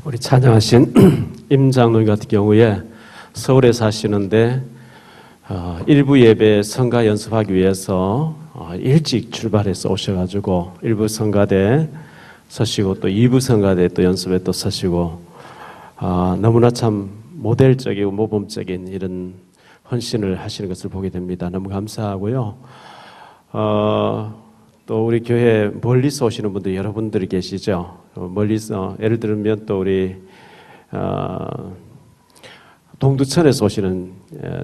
우리 찬양하신 임 장로님 같은 경우에 서울에 사시는데 일부 예배 성가 연습하기 위해서 일찍 출발해서 오셔가지고 일부 성가대 서시고 또 2부 성가대 또 연습에 또 서시고 너무나 참 모델적이고 모범적인 이런 헌신을 하시는 것을 보게 됩니다. 너무 감사하고요. 또 우리 교회 멀리서 오시는 분들 여러분들이 계시죠. 멀리서 예를 들면 또 우리 동두천에서 오시는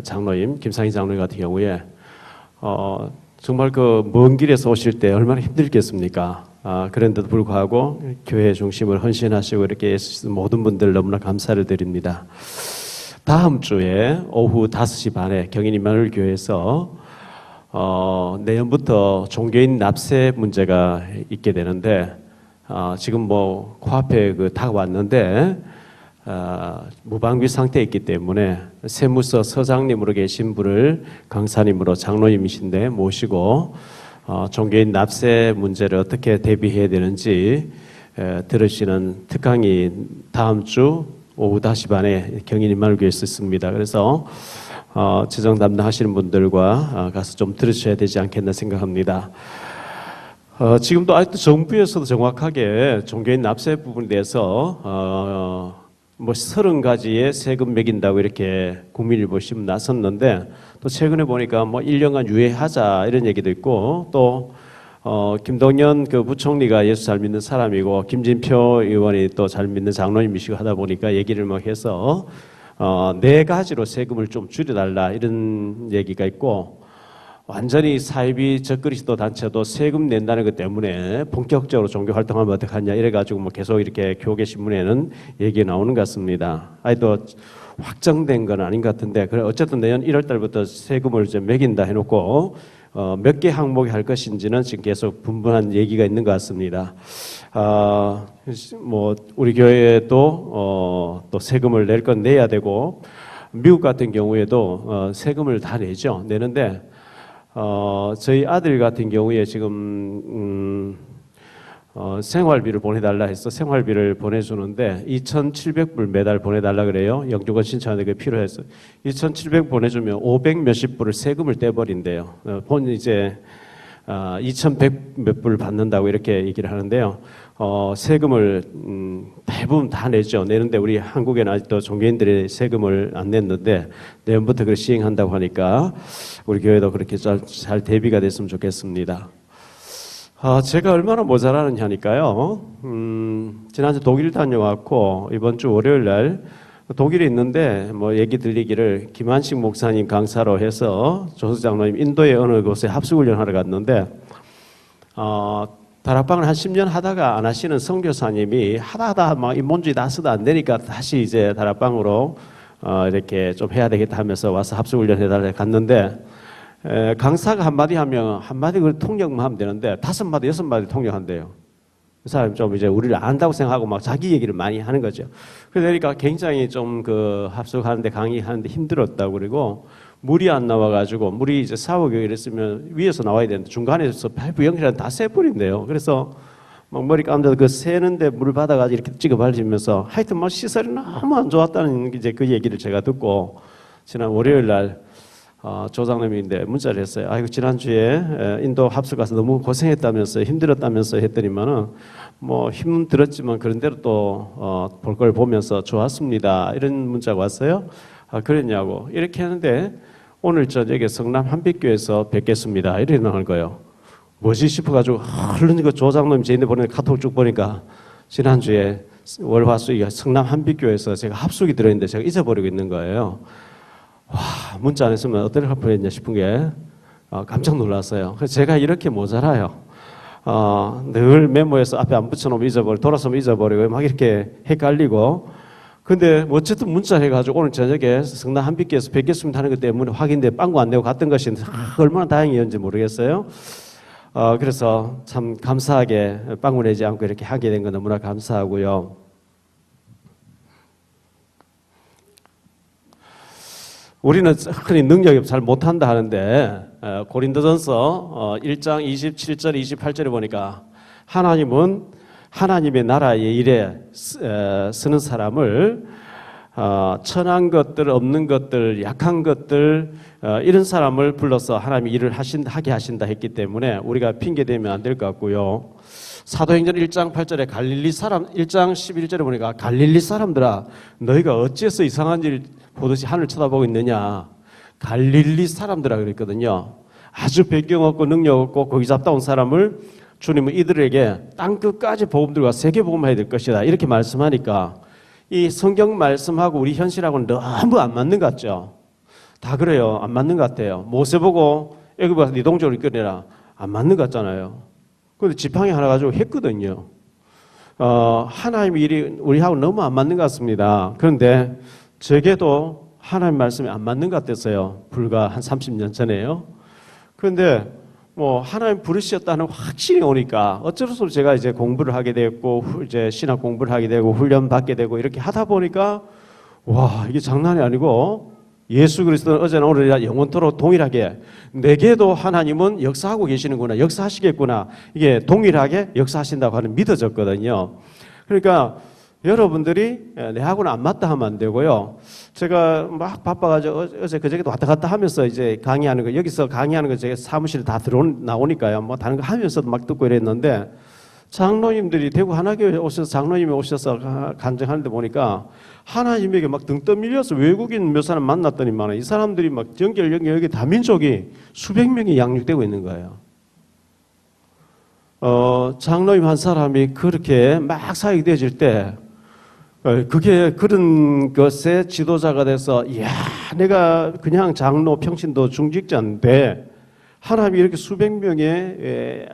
장로님 김상희 장로님 같은 경우에 정말 그 먼 길에서 오실 때 얼마나 힘들겠습니까? 그런데도 불구하고 교회 중심을 헌신하시고 이렇게 애쓰시는 모든 분들 너무나 감사를 드립니다. 다음 주에 오후 5시 반에 경인 임마누엘 교회에서 내년부터 종교인 납세 문제가 있게 되는데 지금 뭐 코앞에 다 왔는데 무방비 상태에 있기 때문에 세무서 서장님으로 계신 분을 강사님으로 장로님이신데 모시고 종교인 납세 문제를 어떻게 대비해야 되는지 들으시는 특강이 다음 주 오후 5시 반에 경인 임마누엘 교회에서 있습니다. 그래서 재정 담당하시는 분들과 가서 좀 들으셔야 되지 않겠나 생각합니다. 지금도 아직도 정부에서도 정확하게 종교인 납세 부분에 대해서 뭐 30가지의 세금 매긴다고 이렇게 국민일보 신문 나섰는데 또 최근에 보니까 뭐 1년간 유예하자 이런 얘기도 있고 또 김동연 그 부총리가 예수 잘 믿는 사람이고 김진표 의원이 또 잘 믿는 장로님이시고 하다 보니까 얘기를 막 해서 4가지로 세금을 좀 줄여달라 이런 얘기가 있고 완전히 사이비 적그리스도 단체도 세금 낸다는 것 때문에 본격적으로 종교 활동하면 어떡하냐 이래가지고 뭐 계속 이렇게 교계 신문에는 얘기 나오는 것 같습니다. 아직도 확정된 건 아닌 것 같은데 그래 어쨌든 내년 1월 달부터 세금을 이제 매긴다 해놓고 몇 개 항목이 할 것인지는 지금 계속 분분한 얘기가 있는 것 같습니다. 뭐 우리 교회도 또 세금을 낼 건 내야 되고 미국 같은 경우에도 세금을 다 내죠. 내는데 저희 아들 같은 경우에 지금 생활비를 보내달라 해서 생활비를 보내주는데 2,700불 매달 보내달라 그래요. 영주권 신청하는데 그게 필요해서 2,700 보내주면 500 몇십 불을 세금을 떼버린대요. 본 이제 2,100 몇 불 받는다고 이렇게 얘기를 하는데요. 세금을 대부분 다 내죠. 내는데 우리 한국에는 아직도 종교인들이 세금을 안 냈는데 내년부터 그걸 시행한다고 하니까 우리 교회도 그렇게 잘 대비가 됐으면 좋겠습니다. 제가 얼마나 모자라느냐니까요. 지난주 독일 다녀왔고 이번 주 월요일 날 독일에 있는데 뭐 얘기 들리기를 김한식 목사님 강사로 해서 조수 장로님 인도의 어느 곳에 합숙훈련 하러 갔는데 다락방을 한 10년 하다가 안 하시는 선교사님이 하다 막 인본주의 다 쓰다 안 되니까 다시 이제 다락방으로 이렇게 좀 해야 되겠다 하면서 와서 합숙훈련 해달라 갔는데 강사가 한마디 하면 한마디 그걸 통역만 하면 되는데 5마디 6마디 통역한대요. 그 사람이 좀 이제 우리를 안다고 생각하고 막 자기 얘기를 많이 하는 거죠. 그러니까 굉장히 좀 그 합숙하는데 강의하는데 힘들었다고 그리고 물이 안 나와가지고 물이 이제 샤워기 이랬으면 위에서 나와야 되는데 중간에서 파이프 연결하는 다 새버린대요. 그래서 막 머리 감는데 그 새는데 물을 받아가지고 이렇게 찍어 발리면서 하여튼 막 시설이 너무 안 좋았다는 이제 그 얘기를 제가 듣고 지난 월요일 날 조장님인데 문자를 했어요. 아이고 지난주에 인도 합숙 가서 너무 고생했다면서 힘들었다면서 했더니만은 뭐 힘들었지만 그런 대로 또 볼 걸 보면서 좋았습니다. 이런 문자가 왔어요. 그랬냐고 이렇게 하는데 오늘 저녁에 성남 한빛교에서 뵙겠습니다. 이렇게 나오는 거예요. 뭐지 싶어가지고 얼른 그 조장님 제 인데 보내는 카톡 쭉 보니까 지난주에 월화수가 성남 한빛교에서 제가 합숙이 들어있는데 제가 잊어버리고 있는 거예요. 와, 문자 안 했으면 어떻게 할 뻔했냐 싶은 게 깜짝 놀랐어요. 그래서 제가 이렇게 모자라요. 늘 메모해서 앞에 안 붙여놓으면 잊어버리고 돌아서면 잊어버리고 막 이렇게 헷갈리고 근데 어쨌든 문자 해가지고 오늘 저녁에 성남 한빛교에서 뵙겠습니다 하는 것 때문에 확인돼 빵구 안 내고 갔던 것이 얼마나 다행이었는지 모르겠어요. 그래서 참 감사하게 빵구 내지 않고 이렇게 하게 된 거 너무나 감사하고요. 우리는 흔히 능력이 잘 못한다 하는데 고린도전서 1장 27절 28절에 보니까 하나님은 하나님의 나라의 일에 쓰는 사람을 천한 것들, 없는 것들, 약한 것들 이런 사람을 불러서 하나님이 일을 하게 하신다 했기 때문에 우리가 핑계대면 안 될 것 같고요. 사도행전 1장 8절에 갈릴리 사람 1장 11절에 보니까 갈릴리 사람들아 너희가 어찌해서 이상한 일 보듯이 하늘 쳐다보고 있느냐. 갈릴리 사람들아 그랬거든요. 아주 배경 없고 능력 없고 거기 잡다 온 사람을 주님은 이들에게 땅끝까지 복음 들과 세계 복음해야 될 것이다 이렇게 말씀하니까 이 성경 말씀하고 우리 현실하고는 너무 안 맞는 것 같죠. 다 그래요. 안 맞는 것 같아요. 모세 보고 애굽 가서 네 동족을 이끌어내라 안 맞는 것 같잖아요. 그런데 지팡이 하나 가지고 했거든요. 하나님의 일이 우리하고 너무 안 맞는 것 같습니다. 그런데 저게도 하나님 말씀이 안 맞는 것 같았어요. 불과 한 30년 전에요. 그런데 뭐 하나님 부르셨다는 확신이 오니까 어쩔 수 없이 제가 이제 공부를 하게 됐고 이제 신학 공부를 하게 되고 훈련 받게 되고 이렇게 하다 보니까 와 이게 장난이 아니고 예수 그리스도는 어제나 오늘이나 영원토록 동일하게 내게도 하나님은 역사하고 계시는구나 역사하시겠구나 이게 동일하게 역사하신다고 하는 믿어졌거든요. 그러니까 여러분들이 내하고는 안 맞다 하면 안 되고요. 제가 막 바빠가지고 어제 그저께도 왔다 갔다 하면서 이제 강의하는 거 여기서 강의하는 거 제가 사무실에 다 나오니까요. 뭐 다른 거 하면서도 막 듣고 이랬는데 장로님들이 대구 하나교회 오셔서 장로님이 오셔서 간증하는데 보니까 하나님에게 막 등 떠밀려서 외국인 몇 사람 만났더니만 이 사람들이 막 연결 여기 다민족이 수백 명이 양육되고 있는 거예요. 장로님 한 사람이 그렇게 막 사역이 되어질 때 그게 그런 것에 지도자가 돼서 이야 내가 그냥 장로 평신도 중직자인데 하나님이 이렇게 수백 명의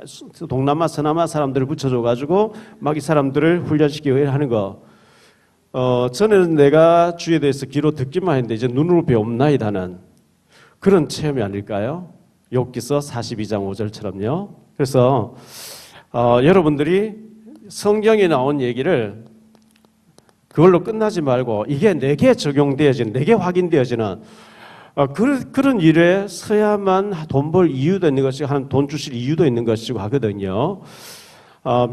동남아 서남아 사람들을 붙여줘가지고 막 이 사람들을 훈련시키고 하는 거 전에는 내가 주에 대해서 귀로 듣기만 했는데 이제 눈으로 배움나이다는 그런 체험이 아닐까요? 욥기서 42장 5절처럼요. 그래서 여러분들이 성경에 나온 얘기를 그걸로 끝나지 말고 이게 내게 적용되어지는 내게 확인되어지는 그런 일에 서야만 돈 벌 이유도 있는 것이고 돈 주실 이유도 있는 것이고 하거든요.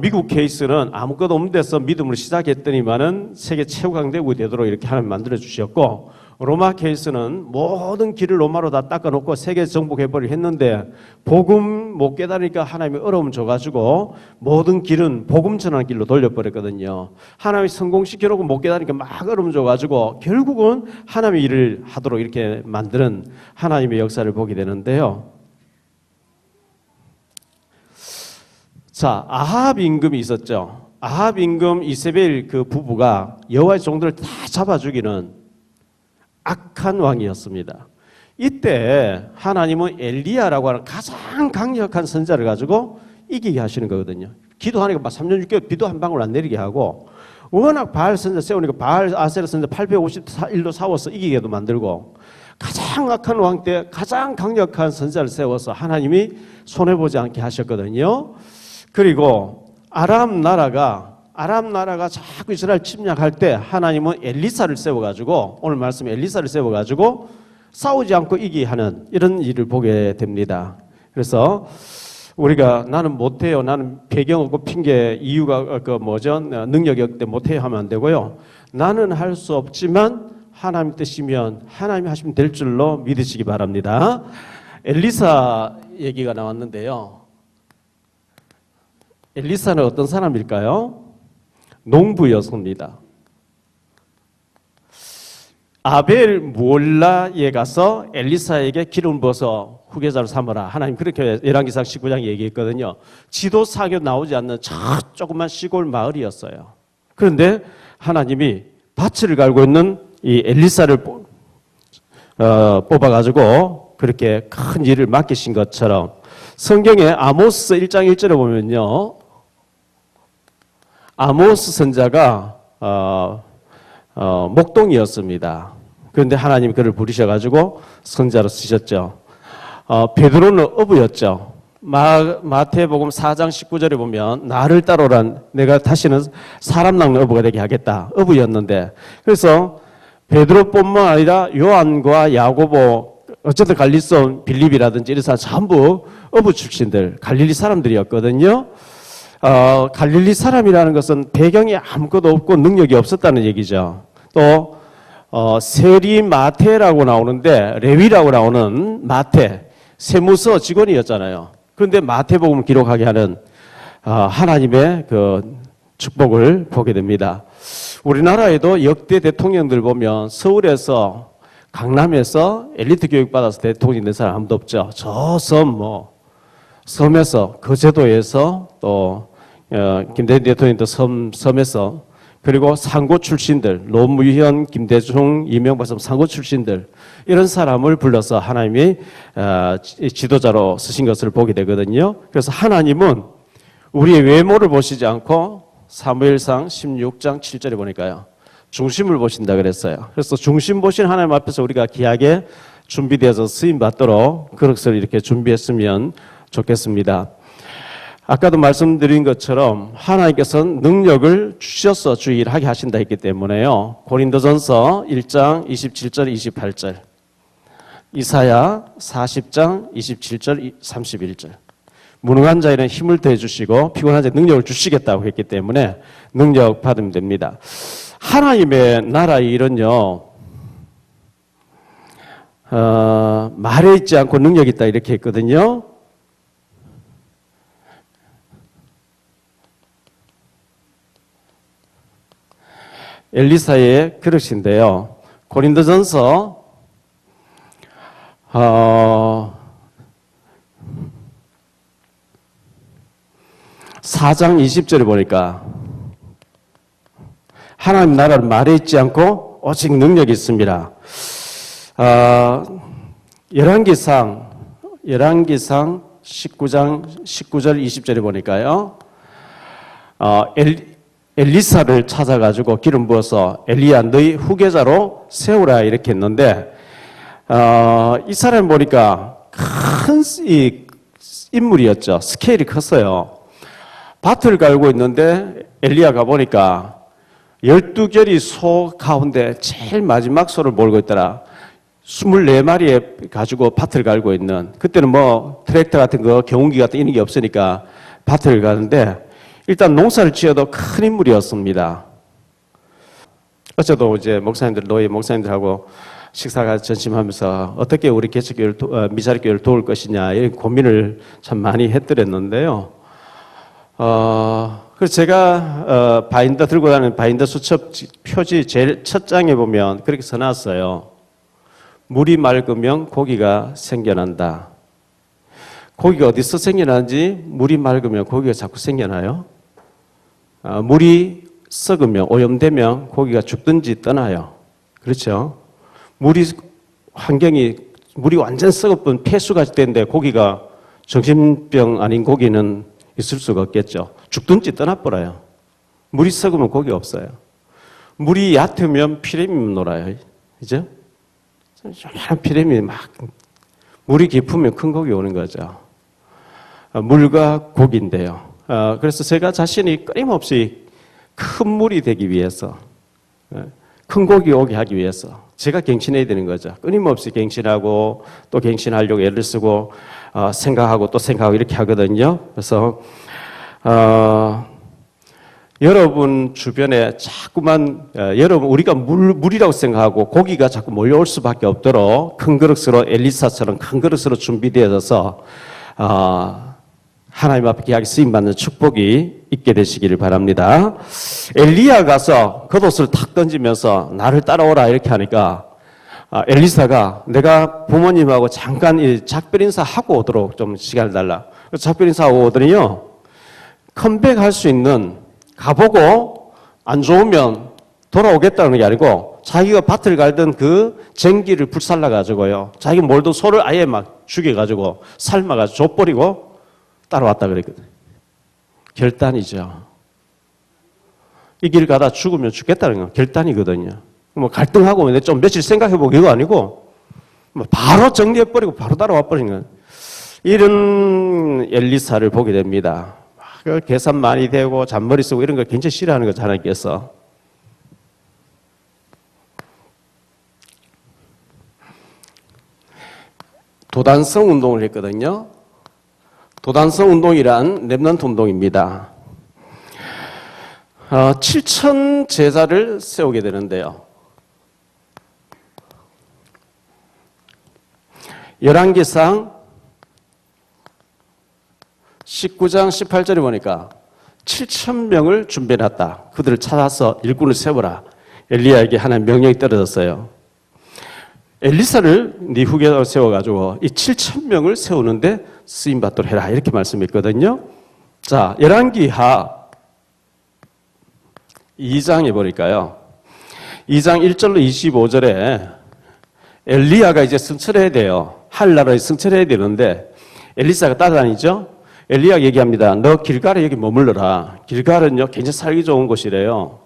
미국 케이스는 아무것도 없는 데서 믿음을 시작했더니만은 세계 최고 강대국이 되도록 이렇게 하나님 만들어 주셨고 로마 케이스는 모든 길을 로마로 다 닦아놓고 세계 정복해버리려 했는데 복음 못 깨달으니까 하나님이 어려움 줘가지고 모든 길은 복음 전하는 길로 돌려버렸거든요. 하나님이 성공시켜놓고 못 깨달으니까 막 어려움 줘가지고 결국은 하나님의 일을 하도록 이렇게 만드는 하나님의 역사를 보게 되는데요. 자, 아합 임금이 있었죠. 아합 임금 이세벨 그 부부가 여호와의 종들을 다 잡아 죽이는 악한 왕이었습니다. 이때 하나님은 엘리야라고 하는 가장 강력한 선자를 가지고 이기게 하시는 거거든요. 기도하니까 막 3년 6개월 비도 한 방울 안 내리게 하고 워낙 바알 선자 세우니까 바알 아세라 선자 851로 싸워서 이기게도 만들고 가장 악한 왕 때 가장 강력한 선자를 세워서 하나님이 손해보지 않게 하셨거든요. 그리고 아람 나라가 자꾸 이스라엘 침략할 때 하나님은 엘리사를 세워가지고 오늘 말씀 엘리사를 세워가지고 싸우지 않고 이기게 하는 이런 일을 보게 됩니다. 그래서 우리가 나는 못해요. 나는 배경 없고 핑계 이유가 능력이 없기 때문에 못해요 하면 안 되고요. 나는 할 수 없지만 하나님 뜻이면 하나님이 하시면 될 줄로 믿으시기 바랍니다. 엘리사 얘기가 나왔는데요. 엘리사는 어떤 사람일까요? 농부였습니다. 아벨 무올라에 가서 엘리사에게 기름 부어서 후계자로 삼으라. 하나님 그렇게 열왕기상 19장 얘기했거든요. 지도 사교 나오지 않는 저 조그만 시골 마을이었어요. 그런데 하나님이 밭을 갈고 있는 이 엘리사를 뽑아가지고 그렇게 큰 일을 맡기신 것처럼 성경에 아모스 1장 1절에 보면요. 아모스 선자가 목동이었습니다. 그런데 하나님이 그를 부르셔가지고 선자로 쓰셨죠. 베드로는 어부였죠. 마태복음 4장 19절에 보면 나를 따르란 내가 다시는 사람 낚는 어부가 되게 하겠다. 어부였는데 그래서 베드로뿐만 아니라 요한과 야고보 어쨌든 갈릴리손 빌립이라든지 이런 사람 전부 어부 출신들 갈릴리 사람들이었거든요. 갈릴리 사람이라는 것은 배경이 아무것도 없고 능력이 없었다는 얘기죠. 또 세리 마태라고 나오는데 레위라고 나오는 마태 세무서 직원이었잖아요. 그런데 마태복음 기록하게 하는 하나님의 그 축복을 보게 됩니다. 우리나라에도 역대 대통령들 보면 서울에서 강남에서 엘리트 교육 받아서 대통령이 된 사람 아무도 없죠. 저 섬에서 거제도에서 또 김대중 대통령도 섬에서 그리고 상고 출신들 노무현, 김대중, 이명박 상고 출신들 이런 사람을 불러서 하나님이 지도자로 쓰신 것을 보게 되거든요. 그래서 하나님은 우리의 외모를 보시지 않고 사무엘상 16장 7절에 보니까요. 중심을 보신다 그랬어요. 그래서 중심 보신 하나님 앞에서 우리가 귀하게 준비되어서 쓰임 받도록 그릇을 이렇게 준비했으면 좋겠습니다. 아까도 말씀드린 것처럼 하나님께서는 능력을 주셔서 주의를 하게 하신다 했기 때문에요. 고린도전서 1장 27절 28절 이사야 40장 27절 31절 무능한 자에는 힘을 더해 주시고 피곤한 자에게 능력을 주시겠다고 했기 때문에 능력 받으면 됩니다. 하나님의 나라의 일은요 말에 있지 않고 능력이 있다 이렇게 했거든요. 엘리사의 그릇인데요. 고린도전서 4장 20절에 보니까 하나님 나라를 말에 있지 않고 오직 능력이 있습니다. 열왕기상 19장 19절 20절에 보니까요. 엘리사를 찾아가지고 기름 부어서 엘리야 너희 후계자로 세우라 이렇게 했는데 이 사람 보니까 큰 인물이었죠. 스케일이 컸어요. 밭을 갈고 있는데 엘리야가 보니까 12결이 소 가운데 제일 마지막 소를 몰고 있더라. 24마리에 가지고 밭을 갈고 있는, 그때는 뭐 트랙터 같은 거 경운기 같은 이런 게 없으니까 밭을 가는데 일단 농사를 지어도 큰 인물이었습니다. 어제도 이제 목사님들, 노예 목사님들하고 식사가 전심하면서 어떻게 우리 개척교회를, 미사립교회를 도울 것이냐 이런 고민을 참 많이 했더랬는데요. 그래서 제가 바인더 들고 다니는 바인더 수첩 표지 제일 첫 장에 보면 그렇게 써놨어요. 물이 맑으면 고기가 생겨난다. 고기가 어디서 생겨나는지 물이 맑으면 고기가 자꾸 생겨나요. 물이 썩으면 오염되면 고기가 죽든지 떠나요. 그렇죠? 물이 완전 썩어버린 폐수가 되는데 고기가 정신병 아닌 고기는 있을 수가 없겠죠. 죽든지 떠나버려요. 물이 썩으면 고기가 없어요. 물이 얕으면 피레미 놀아요. 그죠? 조그마한 피레미 물이 깊으면 큰 고기 오는 거죠. 물과 고기인데요. 그래서 제가 자신이 끊임없이 큰 물이 되기 위해서, 큰 고기 오게 하기 위해서 제가 갱신해야 되는 거죠. 끊임없이 갱신하고 또 갱신하려고 애를 쓰고 생각하고 또 생각하고 이렇게 하거든요. 그래서 여러분 주변에 자꾸만 여러분 우리가 물이라고 생각하고 고기가 자꾸 몰려올 수밖에 없도록 큰 그릇으로 엘리사처럼 큰 그릇으로 준비되어져서 하나님 앞에 귀하게 쓰임받는 축복이 있게 되시기를 바랍니다. 엘리야 가서 겉옷을 탁 던지면서 나를 따라오라 이렇게 하니까 엘리사가 내가 부모님하고 잠깐 작별 인사하고 오도록 좀 시간을 달라. 작별 인사하고 오더니요. 컴백할 수 있는 가보고 안 좋으면 돌아오겠다는 게 아니고 자기가 밭을 갈던 그 쟁기를 불살라가지고요. 자기 몰던 소를 아예 막 죽여가지고 삶아가지고 줘버리고 따라왔다 그랬거든요. 결단이죠. 이 길 가다 죽으면 죽겠다는 건 결단이거든요. 뭐 갈등하고 좀 며칠 생각해보고 이거 아니고 뭐 바로 정리해버리고 바로 따라와버리는 건 이런 엘리사를 보게 됩니다. 계산 많이 되고 잔머리 쓰고 이런 걸 굉장히 싫어하는 거죠. 하나님께서. 도단성 운동을 했거든요. 도단성 운동이란 렘넌트 운동입니다. 7천 제자를 세우게 되는데요. 열왕기상 19장 18절에 보니까 7천 명을 준비해놨다. 그들을 찾아서 일꾼을 세워라. 엘리야에게 하나님 명령이 떨어졌어요. 엘리사를 네 후계자로 세워가지고 이 7천 명을 세우는데 쓰임받도록 해라. 이렇게 말씀했거든요. 자, 열왕기하 2장에 보니까요. 2장 1절로 25절에 엘리야가 이제 승천해야 돼요. 하늘나라에 승천해야 되는데 엘리사가 따라다니죠. 엘리야가 얘기합니다. 너 길갈에 여기 머물러라. 길갈은요 굉장히 살기 좋은 곳이래요.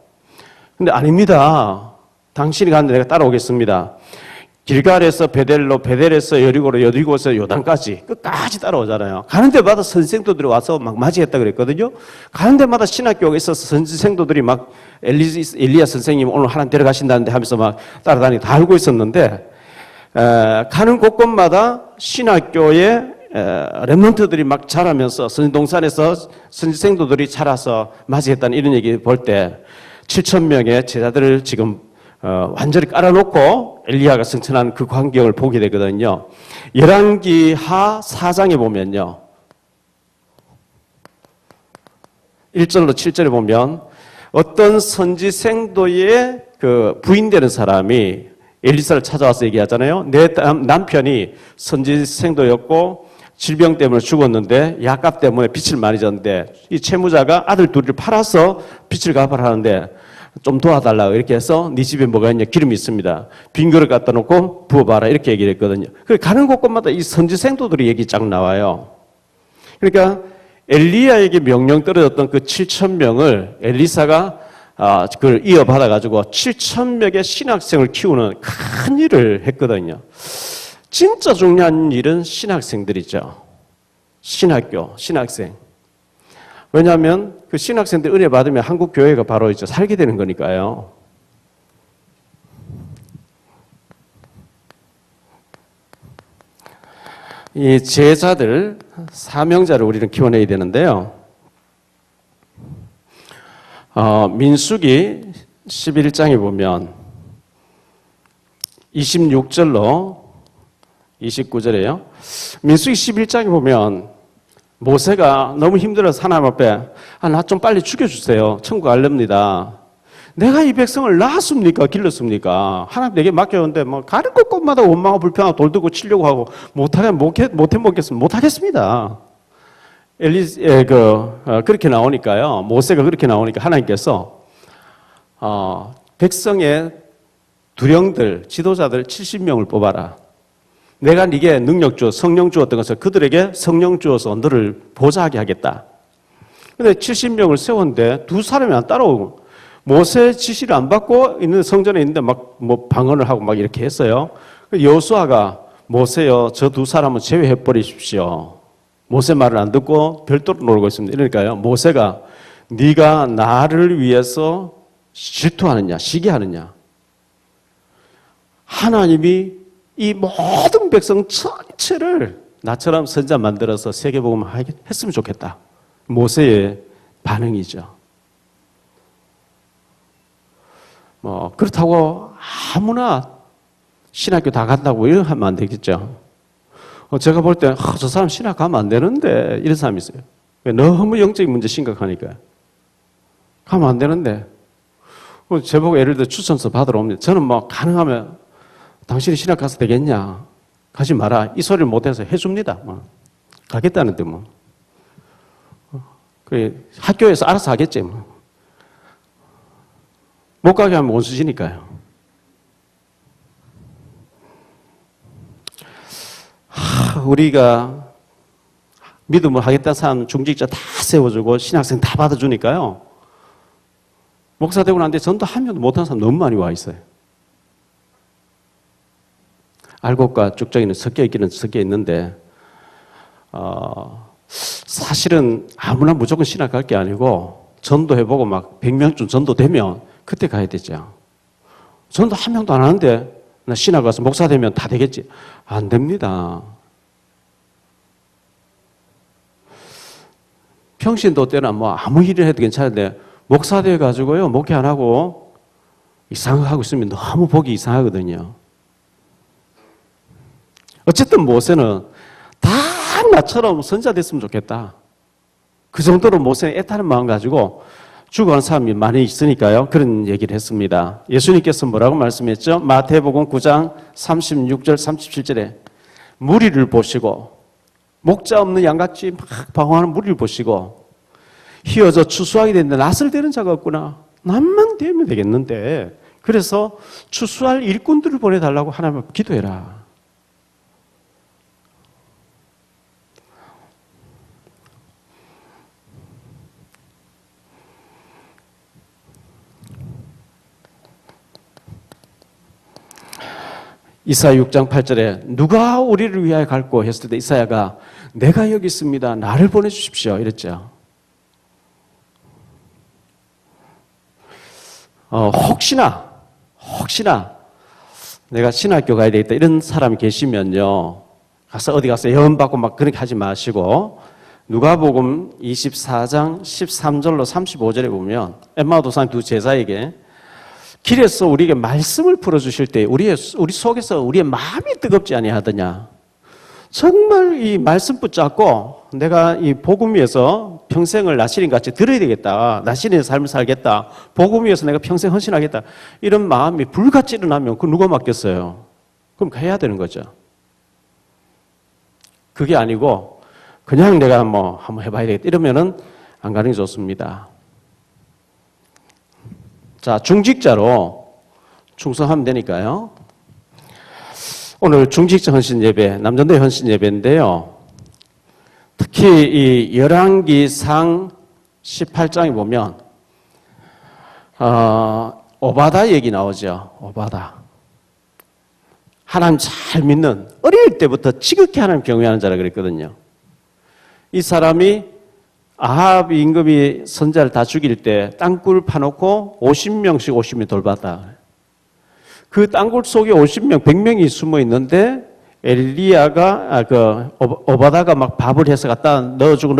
근데 아닙니다. 당신이 가는데 내가 따라오겠습니다. 길갈에서 베델로, 베델에서 여리고로, 여리고에서 요단까지 끝까지 따라오잖아요. 가는 데마다 선생도들이 와서 막 맞이했다 그랬거든요. 가는 데마다 신학교가 있어서 선생도들이 막 엘리야 선생님 오늘 하나님 데려가신다는데 하면서 막 따라다니고 다 알고 있었는데 가는 곳곳마다 신학교에 렘넌트들이 막 자라면서 선동산에서 선생도들이 자라서 맞이했다는 이런 얘기 볼 때 7천 명의 제자들을 지금 완전히 깔아놓고 엘리야가 승천한 그 광경을 보게 되거든요. 열왕기하 4장에 보면요. 1절로 7절에 보면 어떤 선지생도의 그 부인되는 사람이 엘리사를 찾아와서 얘기하잖아요. 내 남편이 선지생도였고 질병 때문에 죽었는데 약값 때문에 빚을 많이 졌는데 이 채무자가 아들 둘을 팔아서 빚을 갚아라는데 좀 도와달라고 이렇게 해서 네 집에 뭐가 있냐? 기름이 있습니다. 빈 그릇 갖다 놓고 부어봐라 이렇게 얘기를 했거든요. 가는 곳곳마다 이 선지생도들이 얘기 쫙 나와요. 그러니까 엘리야에게 명령 떨어졌던 그 7천 명을 엘리사가 그걸 이어받아가지고 7천 명의 신학생을 키우는 큰 일을 했거든요. 진짜 중요한 일은 신학생들이죠. 신학교, 신학생. 왜냐하면 그 신학생들 은혜 받으면 한국 교회가 바로 이제 살게 되는 거니까요. 이 제자들, 사명자를 우리는 키워내야 되는데요. 민수기 11장에 보면 26절로 29절에요. 민수기 11장에 보면 모세가 너무 힘들어서 하나님 앞에 나 좀 빨리 죽여주세요. 천국 갈렵니다. 내가 이 백성을 낳았습니까? 길렀습니까? 하나님 내게 맡겼는데 뭐 가는 곳곳마다 원망하고 불평하고 돌 들고 치려고 하고 못하겠습니다. 그렇게 나오니까요. 모세가 그렇게 나오니까 하나님께서 백성의 두령들, 지도자들 70명을 뽑아라. 내가 네게 능력 주어 성령 주었던 것을 그들에게 성령 주어서 너를 보좌하게 하겠다. 근데 70명을 세웠는데 두 사람이 안 따라오고 모세 지시를 안 받고 있는 성전에 있는데 막 뭐 방언을 하고 막 이렇게 했어요. 여호수아가 모세요, 저 두 사람은 제외해 버리십시오. 모세 말을 안 듣고 별도로 놀고 있습니다. 이러니까요, 모세가 네가 나를 위해서 질투하느냐, 시기하느냐? 하나님이 이 모든 백성 전체를 나처럼 선자 만들어서 세계복음을 했으면 좋겠다. 모세의 반응이죠. 그렇다고 아무나 신학교 다 간다고 이렇게 하면 안 되겠죠. 제가 볼 때 저 사람 신학 가면 안 되는데 이런 사람이 있어요. 너무 영적인 문제 심각하니까 가면 안 되는데 제보고 예를 들어 추천서 받으러 옵니다. 저는 뭐 가능하면 당신이 신학 가서 되겠냐? 가지 마라. 이 소리를 못해서 해줍니다. 가겠다는데 뭐. 학교에서 알아서 하겠지 뭐. 못 가게 하면 원수지니까요. 우리가 믿음을 하겠다는 사람 중직자 다 세워주고 신학생 다 받아주니까요. 목사 되고 난데 전도 한 명도 못하는 사람 너무 많이 와 있어요. 알곡과 쭉정이는 섞여 있기는 섞여 있는데 사실은 아무나 무조건 신학 갈 게 아니고 전도해보고 막 100명쯤 전도되면 그때 가야 되죠. 전도 한 명도 안 하는데 나 신학 가서 목사 되면 다 되겠지. 안 됩니다. 평신도 때는 뭐 아무 일을 해도 괜찮은데 목사 돼가지고요, 목회 안 하고 이상하고 있으면 너무 보기 이상하거든요. 어쨌든 모세는 다 나처럼 선지자 됐으면 좋겠다. 그 정도로 모세는 애타는 마음 가지고 죽어가는 사람이 많이 있으니까요. 그런 얘기를 했습니다. 예수님께서 뭐라고 말씀했죠? 마태복음 9장 36절 37절에 무리를 보시고 목자 없는 양같이 막 방황하는 무리를 보시고 휘어져 추수하게 되는데 낫을 대는 자가 없구나. 남만 되면 되겠는데 그래서 추수할 일꾼들을 보내달라고 하나님 앞에 기도해라. 이사야 6장 8절에 누가 우리를 위하여 갈고 했을 때 이사야가 내가 여기 있습니다. 나를 보내주십시오. 이랬죠. 혹시나 내가 신학교 가야 되겠다 이런 사람이 계시면요. 어디 가서 예언 받고 막 그렇게 하지 마시고 누가복음 24장 13절로 35절에 보면 엠마오 도사님 두 제자에게 길에서 우리에게 말씀을 풀어주실 때 우리 속에서 우리의 마음이 뜨겁지 아니하더냐. 정말 이 말씀 붙잡고 내가 이 복음 위에서 평생을 나시린같이 들어야 되겠다. 나시린의 삶을 살겠다. 복음 위에서 내가 평생 헌신하겠다. 이런 마음이 불같이 일어나면 그 누가 맡겠어요? 그럼 해야 되는 거죠. 그게 아니고 그냥 내가 뭐 한번 해봐야 되겠다. 이러면은 안 가는 게 좋습니다. 자, 중직자로 충성하면 되니까요. 오늘 중직자 헌신 예배, 남전도회 헌신 예배인데요. 특히 이 열왕기상 18장에 보면 오바다 얘기 나오죠. 오바다. 하나님 잘 믿는 어릴 때부터 지극히 하나님 경외하는 자라 그랬거든요. 이 사람이 아합 임금이 선지자를 다 죽일 때 땅굴 파놓고 50명씩 50명 돌봤다. 그 땅굴 속에 50명, 100명이 숨어 있는데 엘리야가 오바다가 막 밥을 해서 갖다 넣어주고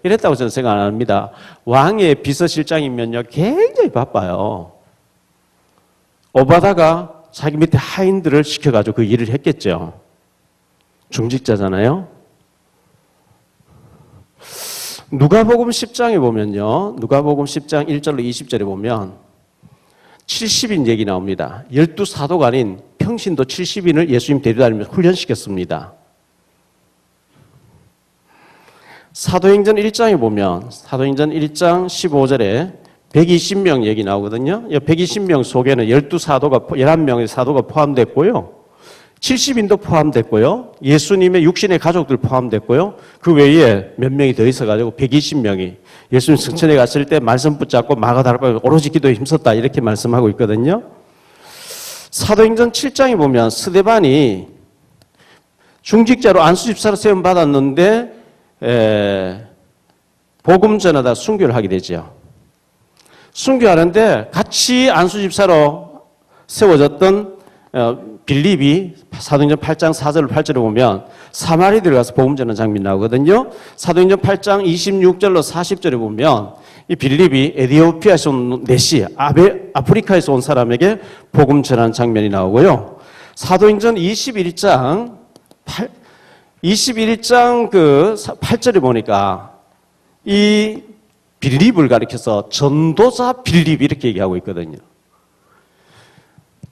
이랬다고 저는 생각 안 합니다. 왕의 비서실장이면요 굉장히 바빠요. 오바다가 자기 밑에 하인들을 시켜가지고 그 일을 했겠죠. 중직자잖아요. 누가복음 10장에 보면요. 누가복음 10장 1절로 20절에 보면 70인 얘기 나옵니다. 12사도가 아닌 평신도 70인을 예수님 데려다니면서 훈련시켰습니다. 사도행전 1장에 보면 사도행전 1장 15절에 120명 얘기 나오거든요. 120명 속에는 11명의 사도가 포함됐고요. 70인도 포함됐고요. 예수님의 육신의 가족들 포함됐고요. 그 외에 몇 명이 더 있어가지고 120명이 예수님 승천에 갔을 때 말씀 붙잡고 마가다락방에 오로지 기도에 힘썼다 이렇게 말씀하고 있거든요. 사도행전 7장에 보면 스데반이 중직자로 안수집사로 세움받았는데 복음 전하다 순교를 하게 되죠. 순교하는데 같이 안수집사로 세워졌던 빌립이 사도행전 8장 4절 8절에 보면 사마리아 들어가서 복음 전하는 장면이 나오거든요. 사도행전 8장 26절로 40절에 보면 이 빌립이 에티오피아에서 온 네시, 아프리카에서 온 사람에게 복음 전하는 장면이 나오고요. 사도행전 21장 그 8절에 보니까 이 빌립을 가리켜서 전도자 빌립 이렇게 얘기하고 있거든요.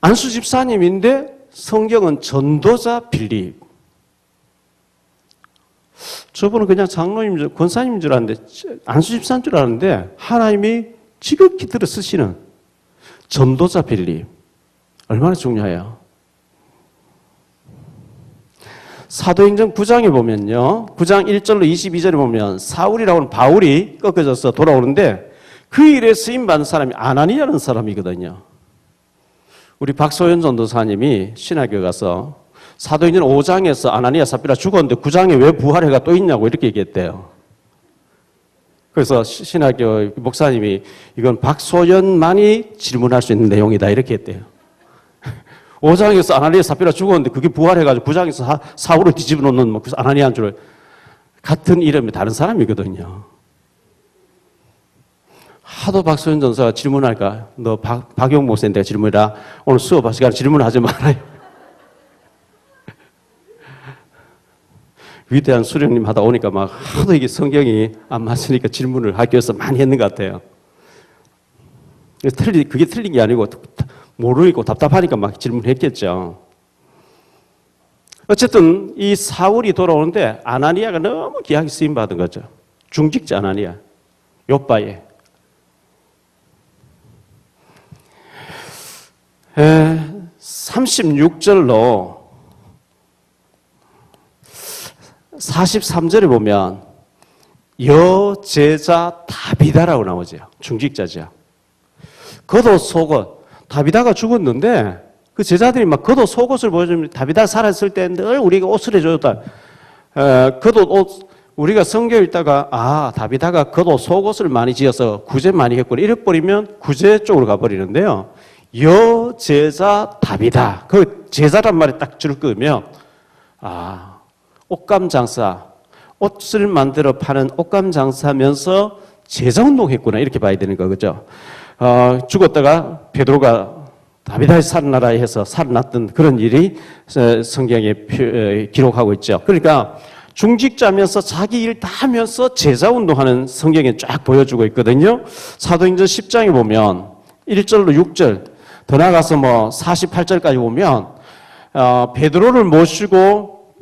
안수 집사님인데 성경은 전도자 빌립. 저분은 그냥 장로님, 권사님인 줄 알았는데 안수 집사인 줄 알았는데 하나님이 지극히 들어 쓰시는 전도자 빌립. 얼마나 중요해요. 사도행전 9장에 보면요. 9장 1절로 22절에 보면 사울이라고 하는 바울이 꺾어져서 돌아오는데 그 일에 쓰임받은 사람이 아나니아라는 사람이거든요. 우리 박소연 전도사님이 신학교 가서 사도행전 5장에서 아나니아 삽비라 죽었는데 9장에 왜 부활해가 또 있냐고 이렇게 얘기했대요. 그래서 신학교 목사님이 이건 박소연만이 질문할 수 있는 내용이다 이렇게 했대요. 5장에서 아나니아 삽비라 죽었는데 그게 부활해가지고 9장에서 사울을 뒤집어 놓는 뭐 아나니아인 줄 같은 이름의 다른 사람이거든요. 하도 박소연 전사가 질문할까? 너 박용 목사님한테 질문이라 오늘 수업 시간에 질문하지 말아요. 위대한 수령님 하다 오니까 막 하도 이게 성경이 안 맞으니까 질문을 학교에서 많이 했는 것 같아요. 그게 틀린 게 아니고 모르고 답답하니까 막 질문했겠죠. 어쨌든 이 사울이 돌아오는데 아나니아가 너무 귀하게 쓰임 받은 거죠. 중직자 아나니아, 요바에. 36절로 43절에 보면 여제자 다비다라고 나오죠. 중직자죠. 겉옷 속옷. 다비다가 죽었는데 그 제자들이 막 겉옷 속옷을 보여주면 다비다가 살았을 때 늘 우리가 옷을 해줬다. 겉옷 옷 우리가 성경 읽다가 다비다가 겉옷 속옷을 많이 지어서 구제 많이 했구나 이래 버리면 구제 쪽으로 가버리는데요. 여제자 다비다. 그 제자란 말에 딱 줄 끄면 옷감 장사, 옷을 만들어 파는 옷감 장사하면서 제자 운동했구나 이렇게 봐야 되는 거죠. 죽었다가 베드로가 다비다의 살아나라 해서 살아났던 그런 일이 성경에 기록하고 있죠. 그러니까 중직자면서 자기 일 다 하면서 제자 운동하는 성경에 쫙 보여주고 있거든요. 사도행전 10장에 보면 1절로 6절 더 나가서 48절까지 보면 베드로를 모시고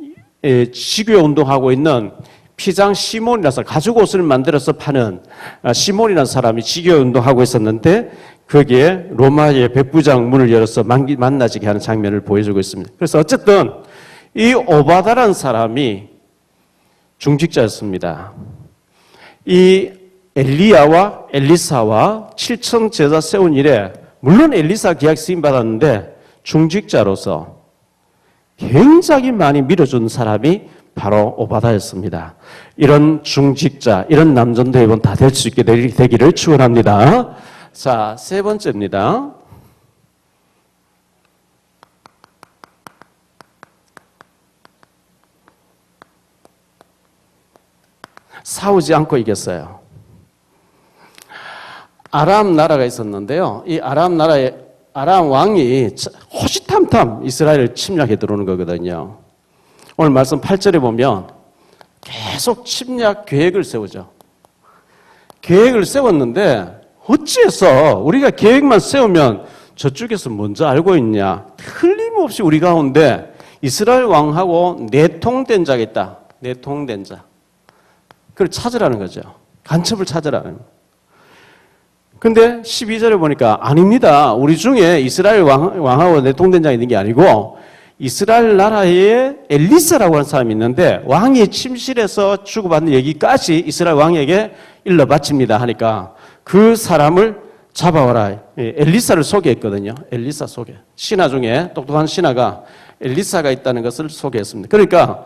지교회 운동하고 있는 피장 시몬이라서 가죽 옷을 만들어서 파는 시몬이라는 사람이 지교회 운동하고 있었는데 거기에 로마의 백부장 문을 열어서 만나지게 하는 장면을 보여주고 있습니다. 그래서 어쨌든 이 오바다라는 사람이 중직자였습니다. 이 엘리야와 엘리사와 7천 제자 세운 일에 물론 엘리사 기약 쓰임 받았는데 중직자로서 굉장히 많이 밀어준 사람이 바로 오바다였습니다. 이런 중직자, 이런 남전도 여러분 다 될 수 있게 되기를 축원합니다. 자, 세 번째입니다. 싸우지 않고 이겼어요. 아람 나라가 있었는데요. 이 아람 나라에 아람 왕이 호시탐탐 이스라엘을 침략해 들어오는 거거든요. 오늘 말씀 8절에 보면 계속 침략 계획을 세우죠. 계획을 세웠는데 어찌해서 우리가 계획만 세우면 저쪽에서 먼저 알고 있냐. 틀림없이 우리 가운데 이스라엘 왕하고 내통된 자가 있다. 내통된 자. 그걸 찾으라는 거죠. 간첩을 찾으라는 거예요. 근데 12절에 보니까 아닙니다. 우리 중에 이스라엘 왕하고 내통된 자가 있는 게 아니고 이스라엘 나라에 엘리사라고 하는 사람이 있는데 왕이 침실에서 주고받는 얘기까지 이스라엘 왕에게 일러 바칩니다 하니까 그 사람을 잡아와라. 엘리사를 소개했거든요. 엘리사 소개. 신하 중에 똑똑한 신하가 엘리사가 있다는 것을 소개했습니다. 그러니까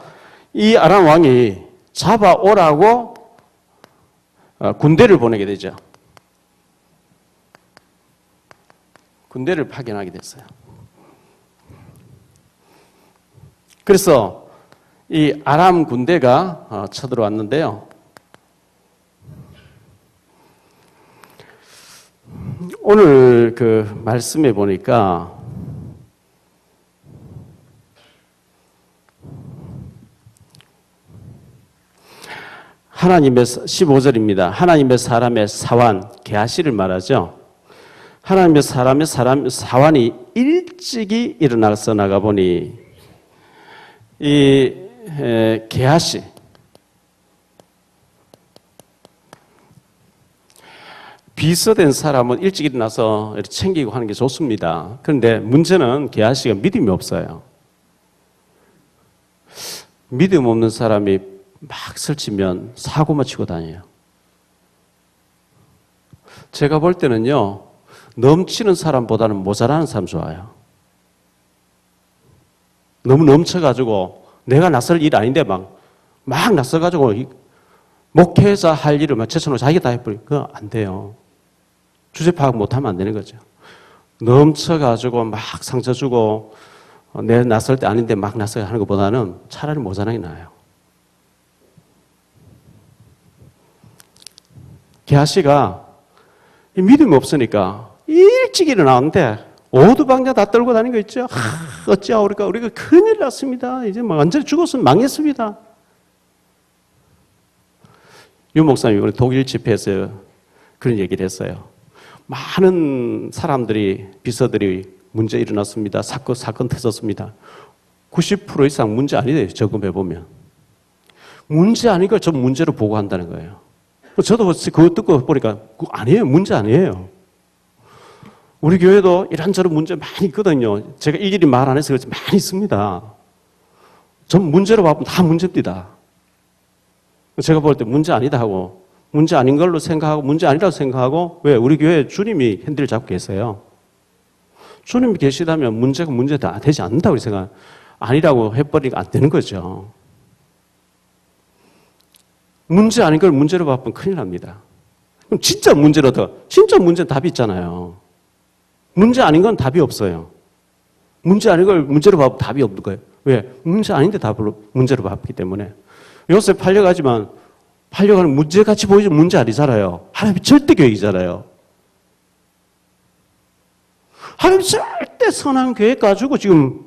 이 아람 왕이 잡아오라고 군대를 보내게 되죠. 군대를 파견하게 됐어요. 그래서 이 아람 군대가 쳐들어왔는데요. 오늘 그 말씀에 보니까 하나님의 15절입니다. 하나님의 사람의 사환, 게하시를 말하죠. 하나님의 사람의 사환이 일찍이 일어나서 나가보니 이 게하시 비서된 사람은 일찍 일어나서 챙기고 하는 게 좋습니다. 그런데 문제는 게하시가 믿음이 없어요. 믿음 없는 사람이 막 설치면 사고만 치고 다녀요. 제가 볼 때는요, 넘치는 사람보다는 모자라는 사람 좋아요. 너무 넘쳐가지고 내가 나설 일 아닌데 막 나서가지고 목회자 할 일을 막 제쳐놓고 자기가 다 해버리고 그거 안 돼요. 주제 파악 못하면 안 되는 거죠. 넘쳐가지고 막 상처 주고 내 나설 때 아닌데 막 나서야 하는 것보다는 차라리 모자라는 게 나아요. 게하시가 믿음이 없으니까 일찍 일어나는데 오두방자 다 떨고 다니는 거 있죠. 어찌하오리까 우리가 큰일 났습니다. 이제 뭐 완전히 죽었으면 망했습니다. 유 목사님이 오늘 독일 집회에서 그런 얘기를 했어요. 많은 사람들이 비서들이 문제 일어났습니다. 사건 터졌습니다. 90% 이상 문제 아니래요. 점검해 보면 문제 아닌 걸 전 문제로 보고한다는 거예요. 저도 그거 듣고 보니까 아니에요. 문제 아니에요. 우리 교회도 이런저런 문제 많이 있거든요. 제가 일일이 말 안 해서 그렇지 많이 있습니다. 전 문제로 봐보면 다 문제입니다. 제가 볼 때 문제 아니다 하고 문제 아닌 걸로 생각하고 문제 아니라고 생각하고 왜? 우리 교회에 주님이 핸들을 잡고 계세요. 주님이 계시다면 문제가 문제가 되지 않는다고 생각 아니라고 해버리니까 안 되는 거죠. 문제 아닌 걸 문제로 봐보면 큰일 납니다. 그럼 진짜 문제로 진짜 문제는 답이 있잖아요. 문제 아닌 건 답이 없어요. 문제 아닌 걸 문제로 봐도 답이 없는 거예요. 왜? 문제 아닌데 답으로 문제로 봤기 때문에. 요새 팔려가지만 팔려가는 문제같이 보이지만 문제 아니잖아요. 하나님의 절대 계획이잖아요. 하나님 절대 선한 계획 가지고 지금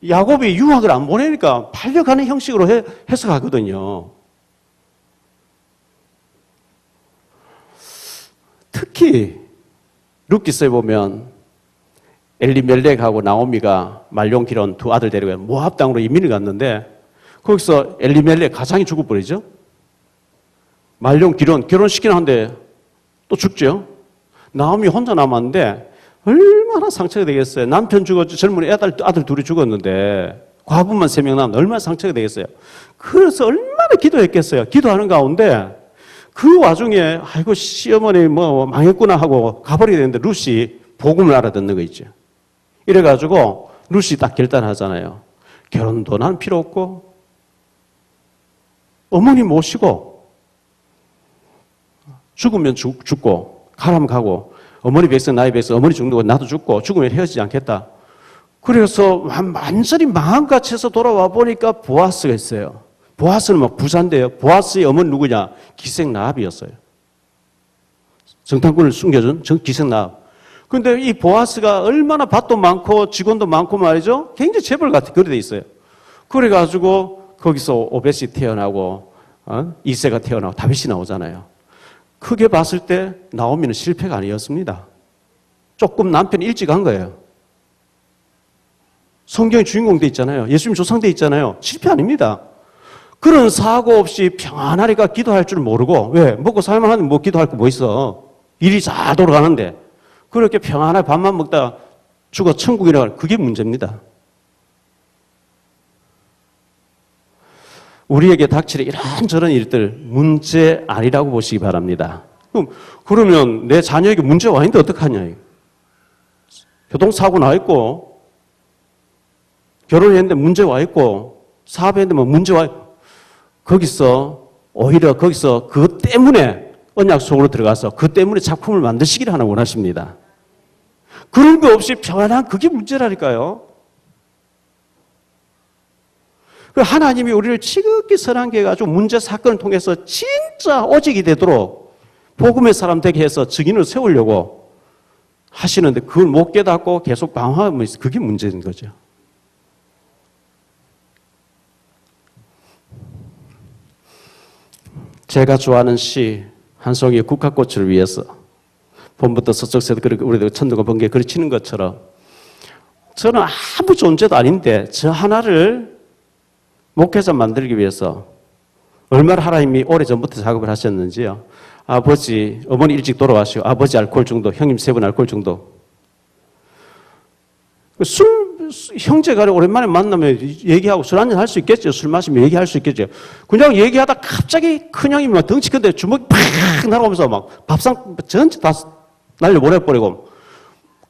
야곱이 유학을 안 보내니까 팔려가는 형식으로 해석하거든요. 특히 룻기서에 보면 엘리멜렉하고 나오미가 말용 기론 두 아들 데리고 모압 땅으로 이민을 갔는데 거기서 엘리멜렉 가장이 죽어버리죠. 말용 기론 결혼시키는 한데 또 죽죠. 나오미 혼자 남았는데 얼마나 상처가 되겠어요. 남편 죽었죠. 젊은 아들 둘이 죽었는데 과부만 3명 남았는데 얼마나 상처가 되겠어요. 그래서 얼마나 기도했겠어요. 기도하는 가운데 그 와중에 아이고 시어머니 뭐 망했구나 하고 가버리게 되는데 룻이 복음을 알아듣는 거 있죠. 이래가지고 룻이 딱 결단하잖아요. 결혼도 난 필요 없고 어머니 모시고 죽으면 죽고 가라면 가고 어머니 백성 나의 백성 어머니 죽는 거 나도 죽고 죽으면 헤어지지 않겠다. 그래서 완전히 마음같이 해서 돌아와 보니까 보아스가 있어요. 보아스는 막 부자인데요. 보아스의 어머니 누구냐? 기생나합이었어요. 정탐꾼을 숨겨준 기생나합. 그런데 이 보아스가 얼마나 밭도 많고 직원도 많고 말이죠. 굉장히 재벌 같은 그래 돼 있어요. 그래가지고 거기서 오벳이 태어나고 이새가 태어나고 다윗이 나오잖아요. 크게 봤을 때 나오미는 실패가 아니었습니다. 조금 남편이 일찍 간 거예요. 성경의 주인공 돼 있잖아요. 예수님 조상돼 있잖아요. 실패 아닙니다. 그런 사고 없이 평안하니까 기도할 줄 모르고 왜? 먹고 살만하면 뭐 기도할 거 뭐 있어. 일이 잘 돌아가는데 그렇게 평안하게 밥만 먹다가 죽어 천국이라 갈 그게 문제입니다. 우리에게 닥칠 이런저런 일들 문제 아니라고 보시기 바랍니다. 그러면 내 자녀에게 문제가 와 있는데 어떡하냐. 교통사고 나 있고 결혼했는데 문제 와 있고 사업했는데 뭐 문제 와 있고 거기서 오히려 거기서 그것 때문에 언약 속으로 들어가서 그 때문에 작품을 만드시기를 하나 원하십니다. 그런 거 없이 평안한 그게 문제라니까요. 하나님이 우리를 지극히 선하게 해가지고 문제 사건을 통해서 진짜 오직이 되도록 복음의 사람 되게 해서 증인을 세우려고 하시는데 그걸 못 깨닫고 계속 방황하면 그게 문제인 거죠. 제가 좋아하는 시 한 송이의 국화꽃을 위해서 봄부터 서쪽새도 그렇게 우리도 천둥과 번개 그르치는 것처럼 저는 아무 존재도 아닌데 저 하나를 목회자 만들기 위해서 얼마나 하나님이 오래전부터 작업을 하셨는지요. 아버지, 어머니 일찍 돌아가시고 아버지 알코올 중독, 형님 3분 알코올 중독. 형제가 오랜만에 만나면 얘기하고 술 한잔 할 수 있겠죠. 술 마시면 얘기할 수 있겠죠. 그냥 얘기하다 갑자기 큰형이 막 덩치 큰데 주먹이 팍 날아오면서 막 밥상 전체 다 날려보내버리고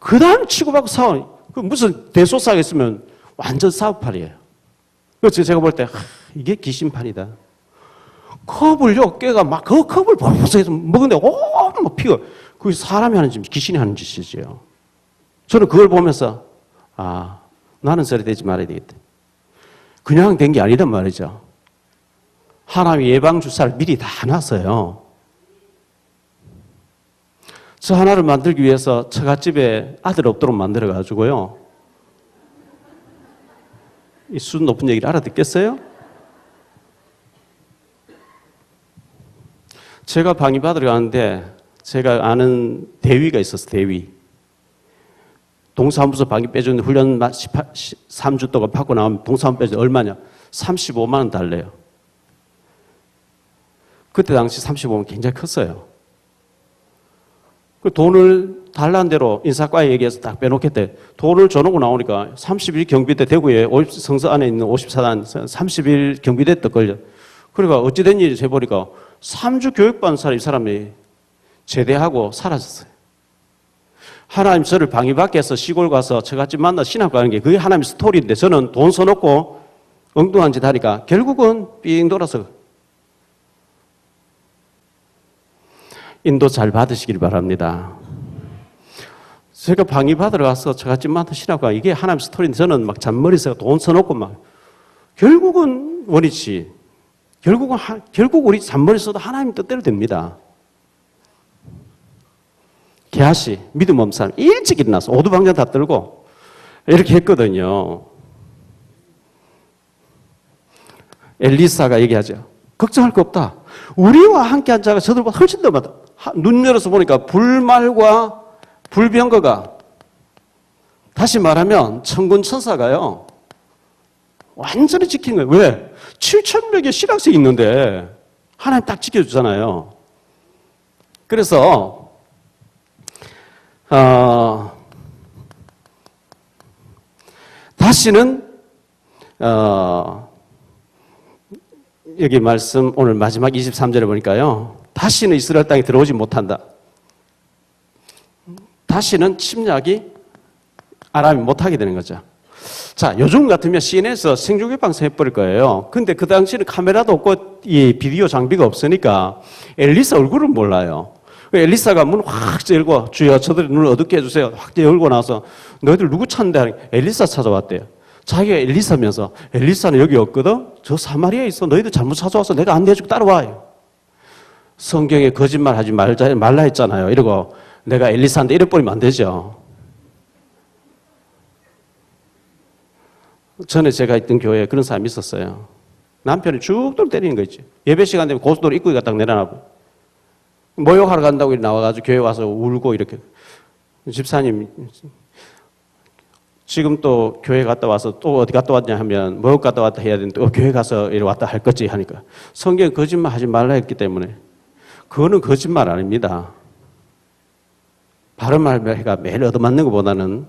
그 다음 치고받고 싸워. 무슨 대소사가 있으면 완전 싸움팔이에요. 그래서 제가 볼 때 이게 귀신판이다. 컵을요 깨가 막 그 컵을 벌써해서 먹는데 막 피고 그게 사람이 하는 짓, 귀신이 하는 짓이죠. 저는 그걸 보면서 나는 저리 되지 말아야 되겠다. 그냥 된 게 아니란 말이죠. 하나님이 예방주사를 미리 다 놨어요. 저 하나를 만들기 위해서 처갓집에 아들 없도록 만들어가지고요. 이 수준 높은 얘기를 알아듣겠어요? 제가 방위 받으러 가는데 제가 아는 대위가 있었어요. 대위. 동사무소 방위 빼주는데 훈련 3주 동안 받고 나오면 동사무소 빼주는데 얼마냐? 35만 원 달래요. 그때 당시 35만 굉장히 컸어요. 그 돈을 달라는 대로 인사과에 얘기해서 딱 빼놓겠대. 돈을 줘놓고 나오니까 30일 경비대 대구에 성서 안에 있는 54단 30일 경비대 때 걸려. 그러니까 어찌된 일인지 해보니까 3주 교육받은 사람이 이 사람이 제대하고 사라졌어요. 하나님 저를 방위 밖에서 시골 가서 저같이 만나 신학 가는 게 그게 하나님 스토리인데 저는 돈 써놓고 엉뚱한 짓 하니까 결국은 삥 돌아서 인도 잘 받으시길 바랍니다. 제가 방위 받으러 가서 저같이 만나 신학 가 이게 하나님 스토리인데 저는 막 잔머리에서 돈 써놓고 막 결국은 원위치 결국 우리 잔머리 써도 하나님 뜻대로 됩니다. 게하시 믿음 없는 사람 일찍 일어나서 오두방전 다 떨고 이렇게 했거든요. 엘리사가 얘기하죠. 걱정할 거 없다. 우리와 함께한 자가 저들보다 훨씬 더 많다. 눈 열어서 보니까 불말과 불병거가 다시 말하면 천군 천사가요. 완전히 지킨 거예요. 왜? 7,000명의 신학생이 있는데 하나님 딱 지켜주잖아요. 그래서 다시는 여기 말씀 오늘 마지막 23절에 보니까요. 다시는 이스라엘 땅에 들어오지 못한다. 다시는 침략이 아람이 못하게 되는 거죠. 자, 요즘 같으면 CNN에서 생중계 방송해버릴 거예요. 근데 그 당시에는 카메라도 없고 이 비디오 장비가 없으니까 엘리사 얼굴을 몰라요. 엘리사가 문 확 열고 주여 저들의 눈을 어둡게 해주세요. 확 열고 나서 너희들 누구 찾는데 하니 엘리사 찾아왔대요. 자기가 엘리사면서 엘리사는 여기 없거든. 저 사마리아에 있어. 너희들 잘못 찾아와서 내가 안내해주고 따라와요. 성경에 거짓말하지 말라 했잖아요. 이러고 내가 엘리사한테 이래버리면 안 되죠. 전에 제가 있던 교회에 그런 사람이 있었어요. 남편이 죽도록 때리는 거 있지. 예배 시간 되면 고속도로 입구에 딱 내려놔고 모욕하러 간다고 나와가지고 교회 와서 울고 이렇게. 집사님 지금 또 교회 갔다 와서 또 어디 갔다 왔냐 하면 모욕 갔다 왔다 해야 되는데 또 교회 가서 이리 왔다 할 거지 하니까 성경에 거짓말 하지 말라 했기 때문에 그거는 거짓말 아닙니다. 바른 말가 매일 얻어맞는 것보다는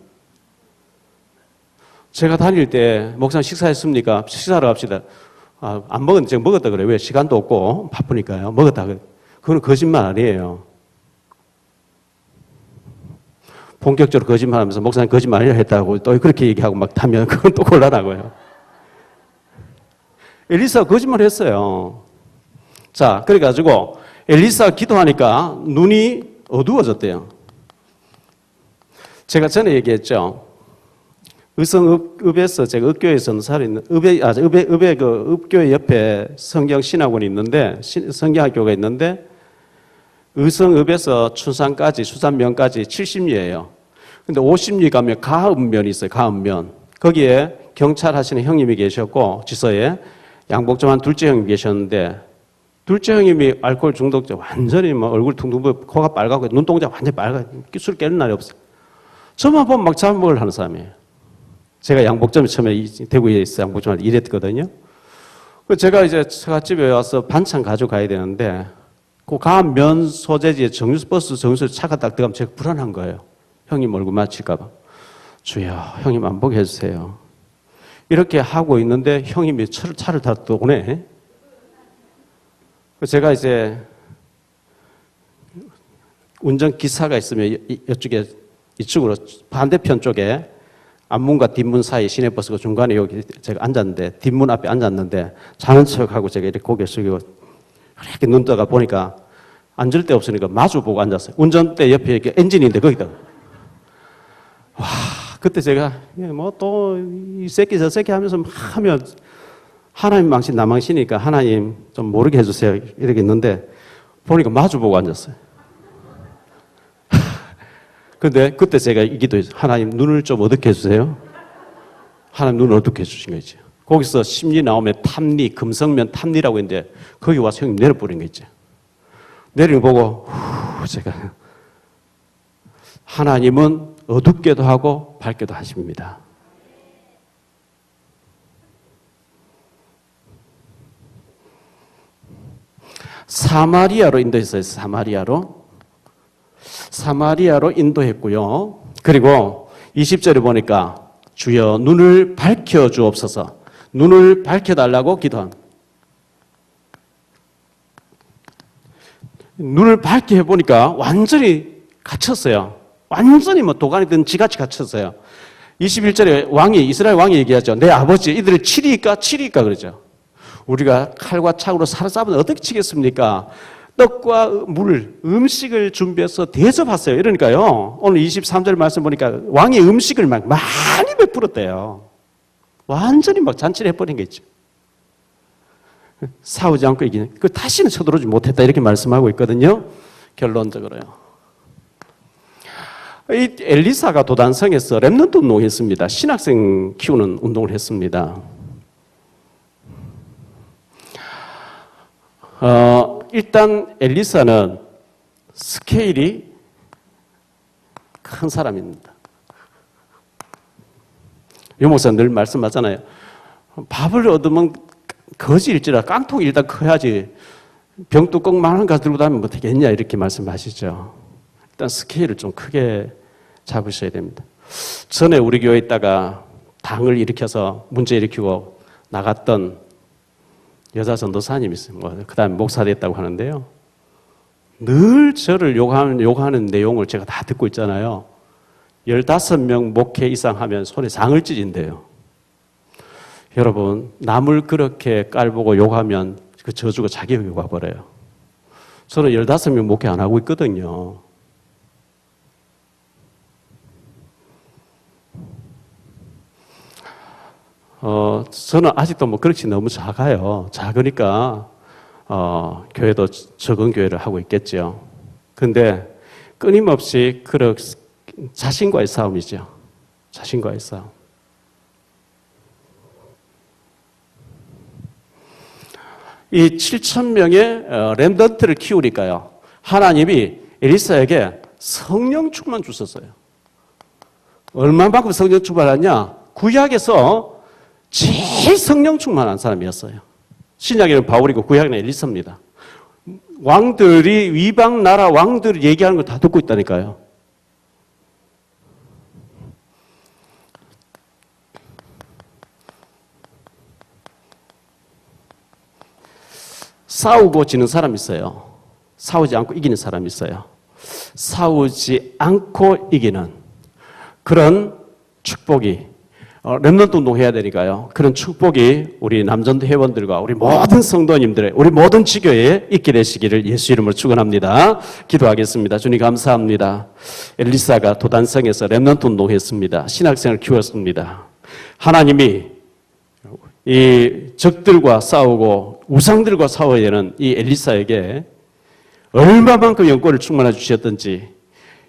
제가 다닐 때 목사님 식사했습니까? 식사하러 갑시다. 안 먹었는데 제가 먹었다 그래요. 왜? 시간도 없고 바쁘니까요. 먹었다 그래요. 그건 거짓말 아니에요. 본격적으로 거짓말하면서 목사님 거짓말이라 했다고 또 그렇게 얘기하고 막 타면 그건 또 곤란하고요. 엘리사가 거짓말을 했어요. 자, 그래가지고 엘리사가 기도하니까 눈이 어두워졌대요. 제가 전에 얘기했죠. 의성읍에서 제가 읍교에서 살이 있는 읍에 그 읍교회 옆에 성경 신학원이 있는데 성경학교가 있는데 의성읍에서 춘산까지 수산면까지 70리예요. 근데 50리 가면 가읍면이 있어요. 가읍면. 거기에 경찰 하시는 형님이 계셨고 지서에 양복점한 둘째 형님이 계셨는데 둘째 형님이 알코올 중독자 완전히 막 얼굴 퉁퉁 부어 코가 빨갛고 눈동자 완전히 빨갛고 술 깨는 날이 없어요. 저만 보면 막 잠복을 하는 사람이에요. 제가 양복점에 처음에 대구에 있어 양복점에 일했거든요. 제가 이제 처갓집에 와서 반찬 가져가야 되는데 그 가면 소재지에 버스 정류소 차가 딱 들어가면 제가 불안한 거예요. 형님 얼굴 맞힐까 봐. 주여 형님 안 보게 해주세요. 이렇게 하고 있는데 형님이 차를 다 또 오네. 제가 이제 운전기사가 있으면 이쪽으로 반대편 쪽에 앞문과 뒷문 사이 시내버스가 중간에 여기 제가 앉았는데 뒷문 앞에 앉았는데 자는 척하고 제가 이렇게 고개 숙이고 이렇게 눈 떠가 보니까 앉을 데 없으니까 마주 보고 앉았어요. 운전대 옆에 이렇게 엔진인데 거기다. 와, 그때 제가 뭐 또 이 새끼 저 새끼 하면서 막 하면 하나님 망신 나 망신이니까 하나님 좀 모르게 해주세요 이렇게 있는데 보니까 마주 보고 앉았어요. 근데 그때 제가 기도했어요. 하나님 눈을 좀 어둡게 해주세요. 하나님 눈을 어둡게 해주신 거지. 거기서 심리 나오면 탐리, 금성면 탐리라고 했는데 거기 와서 형님 내려버린 거 있죠. 내리는 거 보고 제가 하나님은 어둡게도 하고 밝게도 하십니다. 사마리아로 인도했어요. 사마리아로 인도했고요. 그리고 20절에 보니까 주여 눈을 밝혀 주옵소서. 눈을 밝혀달라고 기도합니다. 눈을 밝게 해보니까 완전히 갇혔어요. 완전히 뭐 도가니 든 지같이 갇혔어요. 21절에 이스라엘 왕이 얘기하죠. 내 아버지 이들을 치리까 그러죠. 우리가 칼과 창으로 사로잡으면 어떻게 치겠습니까? 떡과 물, 음식을 준비해서 대접하세요. 이러니까요. 오늘 23절 말씀 보니까 왕이 음식을 막 많이 베풀었대요. 완전히 막 잔치를 해버린 게 있죠. 싸우지 않고 이기는. 그 다시는 쳐들어오지 못했다 이렇게 말씀하고 있거든요. 결론적으로요. 이 엘리사가 도단성에서 렘넌트 운동을 했습니다. 신학생 키우는 운동을 했습니다. 일단 엘리사는 스케일이 큰 사람입니다. 유 목사님 늘 말씀하잖아요. 밥을 얻으면 거지일지라 깡통이 일단 커야지 병뚜껑만한 거 들고 다니면 어떻겠냐 이렇게 말씀하시죠. 일단 스케일을 좀 크게 잡으셔야 됩니다. 전에 우리 교회에 있다가 당을 일으켜서 문제 일으키고 나갔던 여자 전도사님이 있어요. 그 다음에 목사 됐다고 하는데요. 늘 저를 욕하는 내용을 제가 다 듣고 있잖아요. 15명 목회 이상 하면 손에 상을 찢인대요. 여러분, 남을 그렇게 깔보고 욕하면 그 저주가 자기에게 와버려요. 저는 15명 목회 안 하고 있거든요. 저는 아직도 뭐 그렇지 너무 작아요. 작으니까, 교회도 적은 교회를 하고 있겠죠. 근데 끊임없이 자신과의 싸움이죠. 자신과의 싸움. 이 7,000명의 렘넌트를 키우니까요. 하나님이 엘리사에게 성령 충만 주셨어요. 얼마만큼 성령 충만하냐? 구약에서 제일 성령 충만한 사람이었어요. 신약에는 바울이고 구약에는 엘리사입니다. 이방 나라 왕들이 얘기하는 걸 다 듣고 있다니까요. 싸우고 지는 사람이 있어요. 싸우지 않고 이기는 사람이 있어요. 싸우지 않고 이기는 그런 축복이 렘넌트 운동해야 되니까요. 그런 축복이 우리 남전도 회원들과 우리 모든 성도님들의 우리 모든 지교에 있게 되시기를 예수 이름으로 축원합니다. 기도하겠습니다. 주님 감사합니다. 엘리사가 도단성에서 렘넌트 운동했습니다. 신학생을 키웠습니다. 하나님이 이 적들과 싸우고 우상들과 싸워야 되는 이 엘리사에게 얼마만큼 영권을 충만해 주셨던지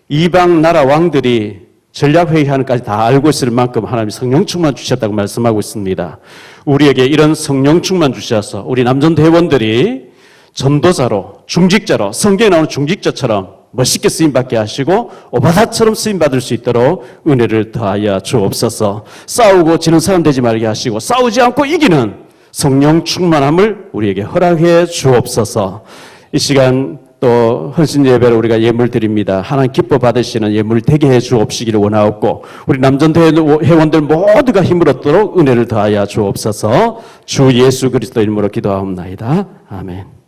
이방 나라 왕들이 전략회의하는까지 다 알고 있을 만큼 하나님이 성령 충만 주셨다고 말씀하고 있습니다. 우리에게 이런 성령 충만 주셔서 우리 남전도 회원들이 전도자로 중직자로 성경에 나오는 중직자처럼 멋있게 쓰임받게 하시고 오바다처럼 쓰임받을 수 있도록 은혜를 더하여 주옵소서. 싸우고 지는 사람 되지 말게 하시고 싸우지 않고 이기는 성령 충만함을 우리에게 허락해 주옵소서. 이 시간 또 헌신 예배로 우리가 예물 드립니다. 하나님 기뻐 받으시는 예물 되게 해 주옵시기를 원하옵고 우리 남전도 회원들 모두가 힘을 얻도록 은혜를 더하여 주옵소서. 주 예수 그리스도 이름으로 기도하옵나이다. 아멘.